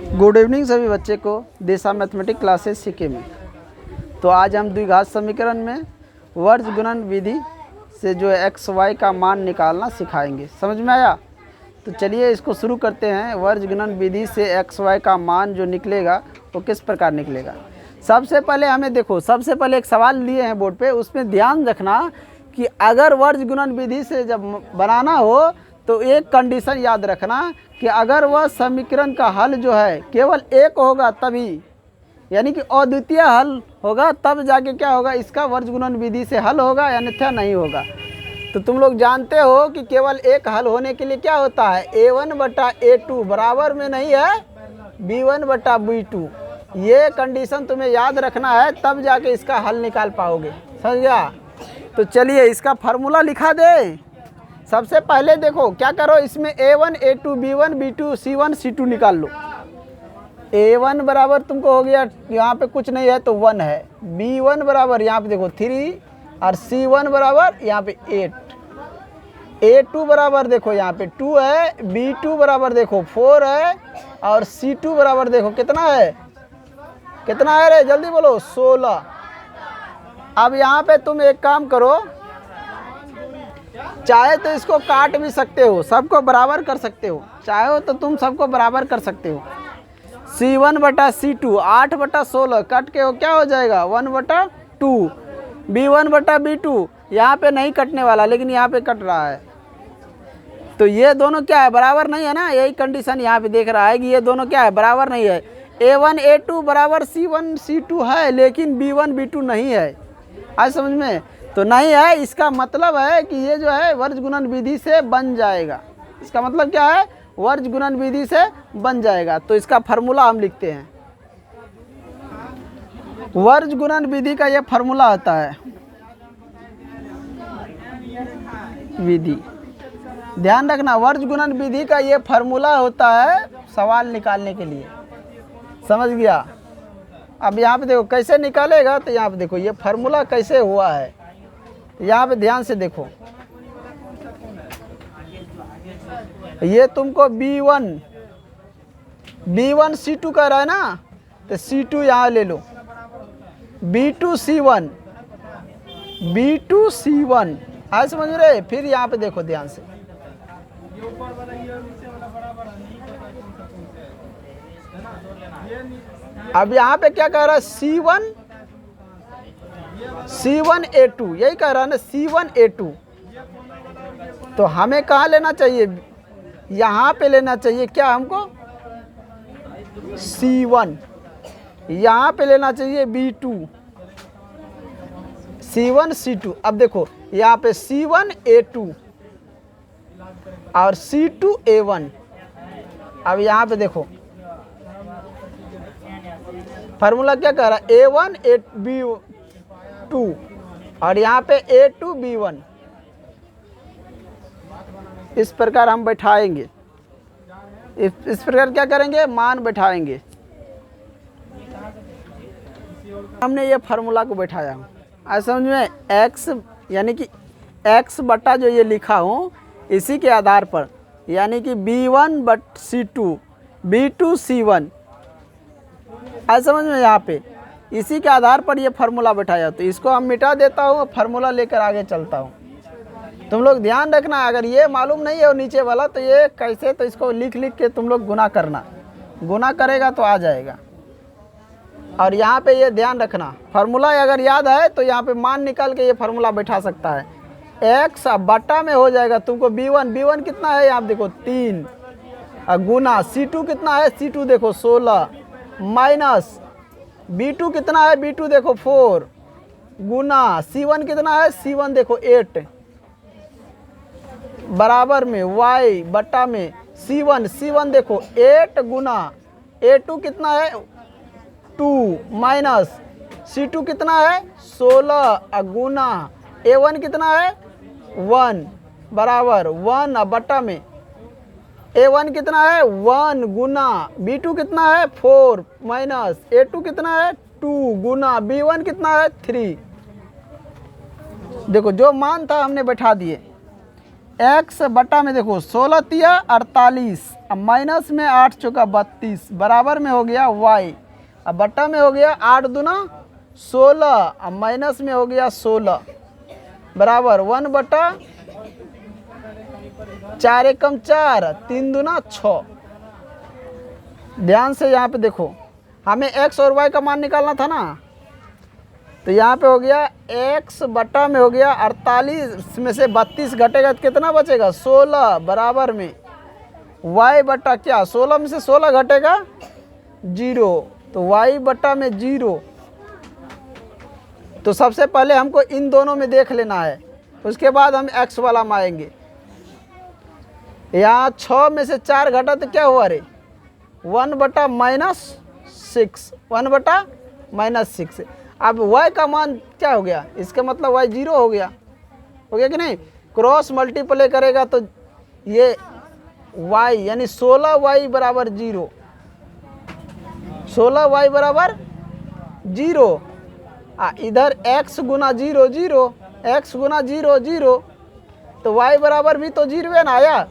Good evening सभी बच्चे को दिशा मैथमेटिक क्लासेस सीखे में। तो आज हम द्विघात समीकरण में वर्ज गुणन विधि से जो है एक्स वाई का मान निकालना सिखाएंगे। समझ में आया? तो चलिए इसको शुरू करते हैं। वर्ज गुणन विधि से एक्स वाई का मान जो निकलेगा वो किस प्रकार निकलेगा। सबसे पहले हमें देखो, सबसे पहले एक सवाल लिए हैं बोर्ड पे, उसमें ध्यान रखना कि अगर वर्ज गुणन विधि से जब बनाना हो तो एक कंडीशन याद रखना कि अगर वह समीकरण का हल जो है केवल एक होगा तभी, यानी कि अद्वितीय हल होगा तब जाके क्या होगा, इसका वर्ज गुणन विधि से हल होगा, अन्यथा नहीं होगा। तो तुम लोग जानते हो कि केवल एक हल होने के लिए क्या होता है, a1 बटा a2 बराबर में नहीं है b1 बटा b2। ये कंडीशन तुम्हें याद रखना है, तब जाके इसका हल निकाल पाओगे। समझ गया? तो चलिए इसका फार्मूला लिखा दे। सबसे पहले देखो क्या करो, इसमें a1 a2 b1 b2 c1 c2 निकाल लो। a1 बराबर तुमको हो गया, यहाँ पे कुछ नहीं है तो 1 है। b1 बराबर यहाँ पे देखो 3 और c1 बराबर यहाँ पे 8। a2 बराबर देखो यहाँ पे 2 है, b2 बराबर देखो 4 है और c2 बराबर देखो कितना है, कितना है रे जल्दी बोलो, 16। अब यहाँ पे तुम एक काम करो, चाहे तो इसको काट भी सकते हो, सबको बराबर कर सकते हो, चाहे तो तुम सबको बराबर कर सकते हो। c1 बटा c2 8 बटा 16 कट के हो क्या हो जाएगा 1 बटा 2। b1 बटा b2 यहाँ पे नहीं कटने वाला लेकिन यहाँ पे कट रहा है, तो ये दोनों क्या है, बराबर नहीं है ना। यही कंडीशन यहाँ पे देख रहा है कि ये दोनों क्या है, बराबर नहीं है। a1 a2 बराबर c1 c2 है लेकिन b1 b2 नहीं है। आज समझ में? तो नहीं है, इसका मतलब है कि ये जो है वर्ज गुणन विधि से बन जाएगा। इसका मतलब क्या है, वर्ज गुणन विधि से बन जाएगा। तो इसका फार्मूला हम लिखते हैं। वर्ज गुणन विधि का ये फार्मूला होता है, विधि ध्यान रखना, वर्ज गुणन विधि का ये फार्मूला होता है सवाल निकालने के लिए। समझ गया? अब यहाँ पे देखो कैसे निकालेगा, तो यहाँ पे देखो ये फार्मूला कैसे हुआ है, यहाँ पे ध्यान से देखो। ये तुमको b1 c2 कह रहा है ना, तो c2 यहाँ ले लो, b2 c1 आज समझ रहे। फिर यहाँ पे देखो ध्यान से, अब यहाँ पे क्या कह रहा है, c1 a2 यही कह रहा है ना, c1 a2। तो हमें कहाँ लेना चाहिए, यहाँ पे लेना चाहिए क्या हमको, c1, यहाँ पे लेना चाहिए b2, c1 c2। अब देखो यहाँ पे c1 a2 और c2 a1। अब यहाँ पे देखो फार्मूला क्या कह रहा है, a1 b2 और यहाँ पे a2 b1। इस प्रकार हम बैठाएंगे, इस प्रकार क्या करेंगे, मान बैठाएंगे। हमने ये फार्मूला को बैठाया। आज समझ में, x यानी कि x बटा जो ये लिखा हूँ इसी के आधार पर, यानी कि b1 but c2 b2 c1। आज समझ में, यहाँ पे इसी के आधार पर ये फार्मूला बैठाया। तो इसको हम मिटा देता हूँ, फार्मूला लेकर आगे चलता हूँ। तुम लोग ध्यान रखना, अगर ये मालूम नहीं है नीचे वाला तो ये कैसे, तो इसको लिख के तुम लोग गुना करना, गुना करेगा तो आ जाएगा। और यहाँ पे ये ध्यान रखना, फार्मूला अगर याद है तो यहाँ पे मान निकाल के ये फार्मूला बैठा सकता है। x बटा में हो जाएगा तुमको b1 कितना है, यहाँ देखो 3 गुना c2 कितना है, c2 देखो 16 माइनस b2 कितना है, b2 देखो 4 गुना c1 कितना है, c1 देखो 8 बराबर में y बटा में c1 देखो 8 गुना a2 कितना है 2 माइनस c2 कितना है 16 गुना a1 कितना है 1 बराबर 1 बटा में a1 कितना है 1 गुना b2 कितना है 4 माइनस a2 कितना है 2 गुना b1 कितना है 3। देखो जो मान था हमने बैठा दिए। एक्स बटा में देखो 16 तिया 48, अब माइनस में 8 चौका 32 बराबर में हो गया वाई, अब बटा में हो गया 8 दूना 16, अब माइनस में हो गया 16 बराबर 1 बटा 4 एकम 4, 3 दूना 6। ध्यान से यहाँ पे देखो, हमें x और y का मान निकालना था ना, तो यहाँ पे हो गया x बटा में हो गया 48 में से 32 घटेगा तो कितना बचेगा 16 बराबर में y बटा क्या 16 में से 16 घटेगा 0, तो y बटा में 0। तो सबसे पहले हमको इन दोनों में देख लेना है, उसके बाद हम x वाला में आएंगे। यहाँ 6 में से 4 घटा तो क्या हुआ रे 1 बटा -6, 1 बटा -6। अब y का मान क्या हो गया, इसका मतलब y 0 हो गया कि नहीं। क्रॉस मल्टीप्लाई करेगा तो ये y यानी 16y बराबर 0, 16y बराबर 0। इधर x गुना 0 0, x गुना 0 0, तो y बराबर भी तो 0 है ना,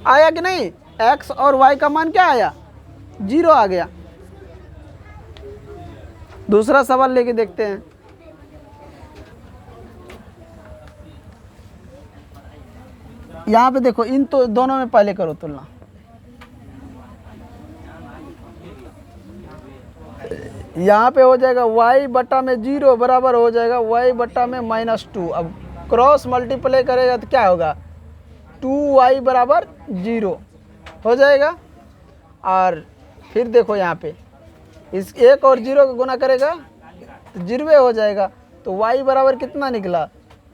आया कि नहीं। x और y का मान क्या आया 0 आ गया। दूसरा सवाल लेके देखते हैं। यहाँ पे देखो, इन तो दोनों में पहले करो तुलना। यहाँ पे हो जाएगा y बटा में 0 बराबर हो जाएगा y बटा में -2। अब क्रॉस मल्टीप्लाई करेगा तो क्या होगा 2y बराबर 0 हो जाएगा। और फिर देखो यहाँ पे इस 1 और 0 को गुना करेगा तो 0 हो जाएगा, तो y बराबर कितना निकला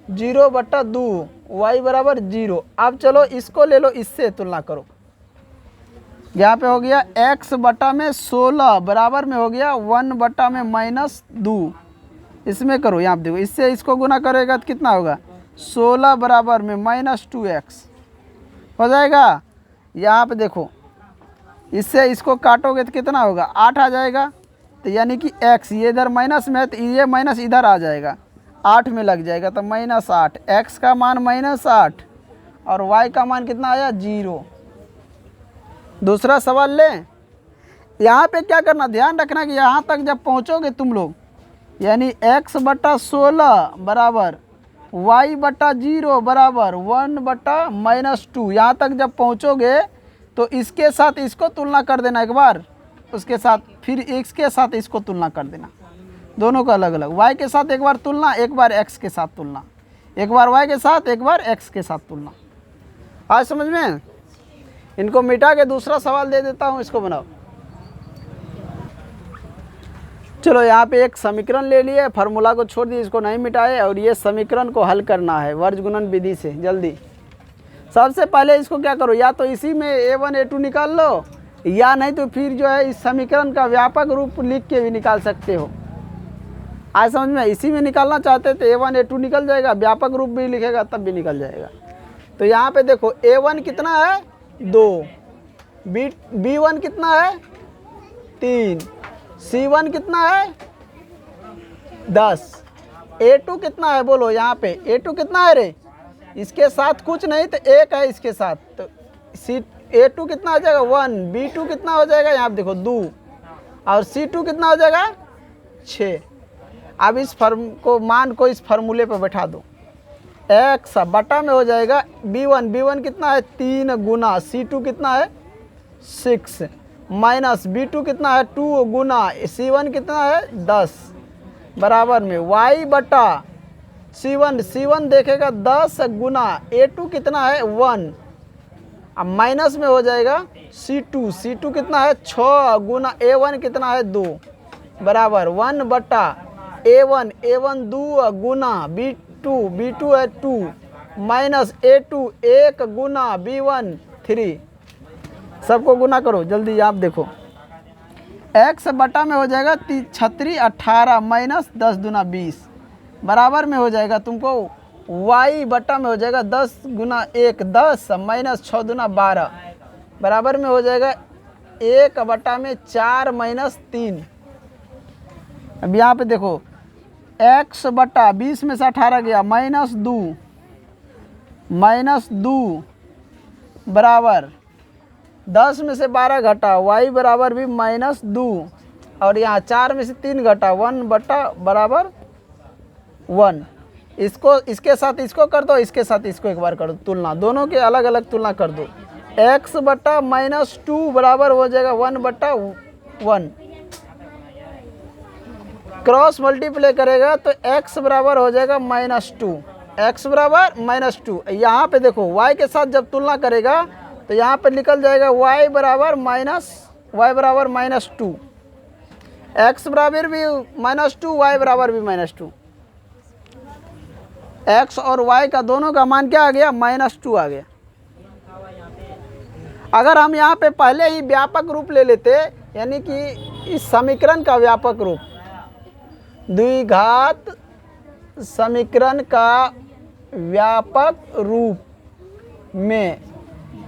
0 बटा 2, y बराबर 0। अब चलो इसको ले लो, इससे तुलना करो। यहाँ पे हो गया x बटा में 16 बराबर में हो गया 1 बटा में -2, इसमें करो। यहाँ पे देखो, इससे इसको गुना करेगा तो कितना होगा 16 बराबर में -2x हो जाएगा। यहाँ पे देखो, इससे इसको काटोगे तो कितना होगा 8 आ जाएगा, तो यानी कि x ये इधर माइनस में है तो ये माइनस इधर आ जाएगा, 8 में लग जाएगा, तो -8। x का मान -8 और y का मान कितना आया 0। दूसरा सवाल लें। यहाँ पे क्या करना, ध्यान रखना कि यहाँ तक जब पहुँचोगे तुम लोग, यानी x बटा 16 बराबर y बटा 0 बराबर 1 बटा -2, यहाँ तक जब पहुँचोगे तो इसके साथ इसको तुलना कर देना एक बार, उसके साथ फिर इसके साथ इसको तुलना कर देना, दोनों का अलग अलग। y के साथ एक बार तुलना, एक बार x के साथ तुलना, एक बार y के साथ, एक बार x के साथ तुलना। आज समझ में। इनको मिटा के दूसरा सवाल दे देता हूँ, इसको बनाओ। चलो यहाँ पे एक समीकरण ले लिए, फार्मूला को छोड़ दिए, इसको नहीं मिटाए, और ये समीकरण को हल करना है वर्ग गुणन विधि से। जल्दी सबसे पहले इसको क्या करो, या तो इसी में a1 a2 निकाल लो, या नहीं तो फिर जो है इस समीकरण का व्यापक रूप लिख के भी निकाल सकते हो। आज समझ में। इसी में निकालना चाहते तो a1 a2 निकल जाएगा, व्यापक रूप भी लिखेगा तब भी निकल जाएगा। तो यहाँ पे देखो a1 कितना है 2, b1 कितना है 3, c1 कितना है 10, a2 कितना है बोलो। यहाँ पे a2 कितना है रे, इसके साथ कुछ नहीं तो 1 है इसके साथ, तो a2 कितना हो जाएगा 1, b2 कितना हो जाएगा यहाँ पे देखो 2, और c2 कितना हो जाएगा 6। अब इस मान को इस फार्मूले पर बैठा दो, x बटा में हो जाएगा b1 कितना है 3 गुना c2 कितना है 6 माइनस b2 कितना है 2 गुना c1 कितना है 10 बराबर में y बटा c1 देखेगा 10 गुना a2 कितना है 1, अब माइनस में हो जाएगा c2 कितना है 6 गुना a1 कितना है 2 बराबर 1 बटा a1 2 गुना b2 है 2 माइनस a2 1 गुना b1 3। सबको गुना करो जल्दी। आप देखो x बटा में हो जाएगा 36 18 माइनस 10 दूना 20 बराबर में हो जाएगा तुमको y बटा में हो जाएगा 10 गुना 1 10 माइनस 6 दूना 12 बराबर में हो जाएगा 1 बटा में 4 माइनस 3। अब यहाँ पे देखो x बटा 20 में से 18 गया माइनस 2 -2 बराबर 10 में से 12 घटा y बराबर भी -2 और यहाँ 4 में से 3 घटा 1 बटा बराबर 1। इसको इसके साथ इसको कर दो, इसके साथ इसको एक बार कर दो तुलना, दोनों के अलग अलग तुलना कर दो। x बटा -2 बराबर हो जाएगा 1 बटा 1। क्रॉस मल्टीप्लाई करेगा तो x बराबर हो जाएगा -2, x बराबर -2। यहाँ पे देखो y के साथ जब तुलना करेगा तो यहाँ पे निकल जाएगा y बराबर -2, x बराबर भी -2, y बराबर भी -2। x और y का दोनों का मान क्या आ गया? -2 आ गया। अगर हम यहाँ पे पहले ही व्यापक रूप ले लेते, यानी कि इस समीकरण का व्यापक रूप, द्विघात समीकरण का व्यापक रूप में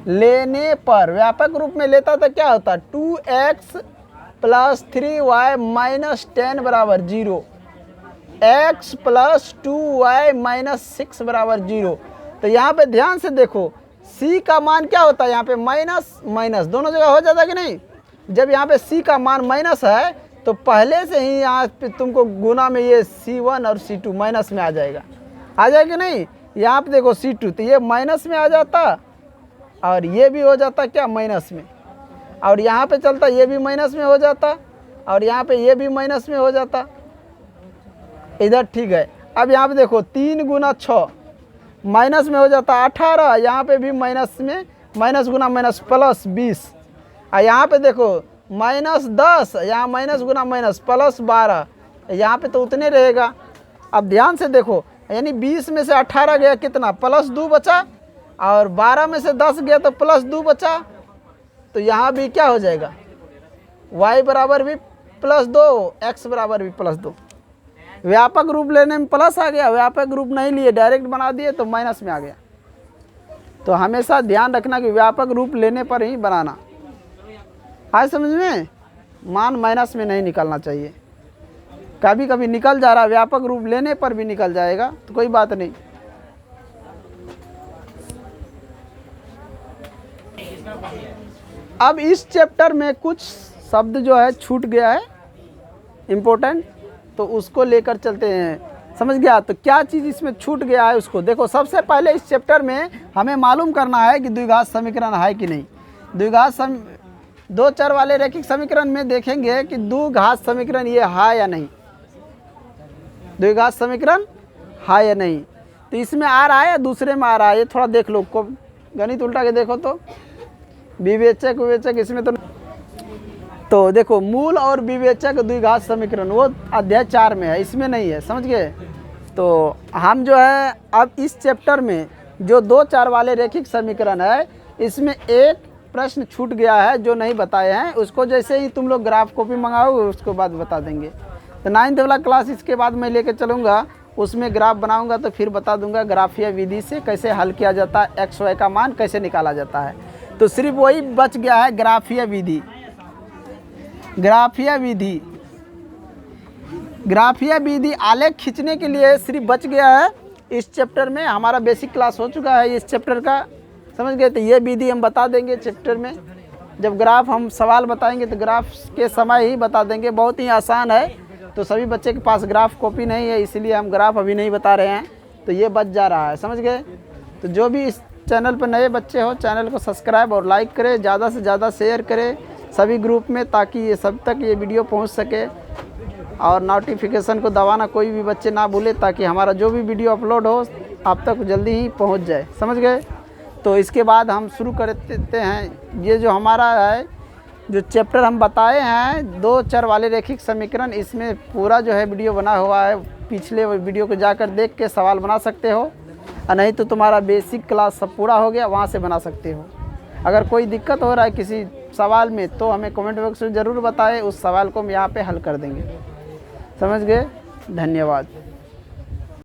लेने पर, व्यापक रूप में लेता तो क्या होता? 2x + 3y - 10 बराबर 0, x + 2y - 6 बराबर 0। तो यहाँ पे ध्यान से देखो, c का मान क्या होता है? यहाँ पे माइनस माइनस दोनों जगह हो जाता है कि नहीं? जब यहाँ पे c का मान माइनस है तो पहले से ही यहाँ पे तुमको गुना में ये c1 और c2 माइनस में आ जाएगा कि नहीं? यहाँ पे देखो c2, तो ये माइनस में आ जाता और ये भी हो जाता क्या? माइनस में। और यहाँ पे चलता ये भी माइनस में हो जाता और यहाँ पे ये भी माइनस में हो जाता। इधर ठीक है। अब यहाँ पे देखो 3 गुना 6 माइनस में हो जाता 18, यहाँ पे भी माइनस में, माइनस गुना माइनस प्लस 20। और यहाँ पे देखो -10, यहाँ माइनस गुना माइनस प्लस 12, यहाँ पे तो उतने रहेगा। अब ध्यान से देखो, यानी 20 में से 18 गया कितना? +2 बचा, और 12 में से 10 गया तो +2 बचा। तो यहाँ भी क्या हो जाएगा? y बराबर भी +2, x बराबर भी +2। व्यापक रूप लेने में प्लस आ गया, व्यापक रूप नहीं लिए डायरेक्ट बना दिए तो माइनस में आ गया। तो हमेशा ध्यान रखना कि व्यापक रूप लेने पर ही बनाना। आज समझ में? मान माइनस में नहीं निकलना चाहिए। कभी कभी निकल जा रहा, व्यापक रूप लेने पर भी निकल जाएगा तो कोई बात नहीं। अब इस चैप्टर में कुछ शब्द जो है छूट गया है इम्पोर्टेंट, तो उसको लेकर चलते हैं। समझ गया? तो क्या चीज़ इसमें छूट गया है उसको देखो। सबसे पहले इस चैप्टर में हमें मालूम करना है कि द्विघात समीकरण है कि नहीं। दो चर वाले रैखिक समीकरण में देखेंगे कि द्विघात समीकरण ये है या नहीं, द्विघात समीकरण है या नहीं। तो इसमें आ रहा है या दूसरे में आ रहा है, ये थोड़ा देख लो। को गणित उल्टा के देखो तो विवेचक विवेचक इसमें तो देखो मूल और विवेचक द्विघात समीकरण वो अध्याय 4 में है, इसमें नहीं है। समझ गए? तो हम जो है अब इस चैप्टर में जो 2 चर वाले रैखिक समीकरण है, इसमें एक प्रश्न छूट गया है जो नहीं बताए हैं। उसको जैसे ही तुम लोग ग्राफ कॉपी मंगाओगे उसको बाद बता देंगे। तो 9th वाला क्लास इसके बाद मैं लेके चलूँगा, उसमें ग्राफ बनाऊँगा तो फिर बता दूँगा ग्राफीय विधि से कैसे हल किया जाता है, एक्स वाई का मान कैसे निकाला जाता है। तो सिर्फ वही बच गया है ग्राफीय विधि। ग्राफीय विधि, ग्राफीय विधि आलेख खींचने के लिए सिर्फ बच गया है। इस चैप्टर में हमारा बेसिक क्लास हो चुका है इस चैप्टर का। समझ गए? तो ये विधि हम बता देंगे चैप्टर में। जब ग्राफ हम सवाल बताएंगे तो ग्राफ के समय ही बता देंगे। बहुत ही आसान है। तो सभी बच्चे के पास ग्राफ कॉपी नहीं है, इसलिए हम ग्राफ अभी नहीं बता रहे हैं। तो ये बच जा रहा है। समझ गए? तो जो भी इस चैनल पर नए बच्चे हो, चैनल को सब्सक्राइब और लाइक करें, ज़्यादा से ज़्यादा शेयर करें सभी ग्रुप में, ताकि ये सब तक ये वीडियो पहुंच सके। और नोटिफिकेशन को दबाना कोई भी बच्चे ना भूले, ताकि हमारा जो भी वीडियो अपलोड हो आप तक जल्दी ही पहुंच जाए। समझ गए? तो इसके बाद हम शुरू करते हैं। ये जो हमारा है, जो चैप्टर हम बताए हैं 2 चर वाले रैखिक समीकरण, इसमें पूरा जो है वीडियो बना हुआ है। पिछले वीडियो को जाकर देख के सवाल बना सकते हो, और नहीं तो तुम्हारा बेसिक क्लास सब पूरा हो गया, वहाँ से बना सकते हो। अगर कोई दिक्कत हो रहा है किसी सवाल में तो हमें कमेंट बॉक्स में ज़रूर बताएं, उस सवाल को हम यहाँ पे हल कर देंगे। समझ गए? धन्यवाद।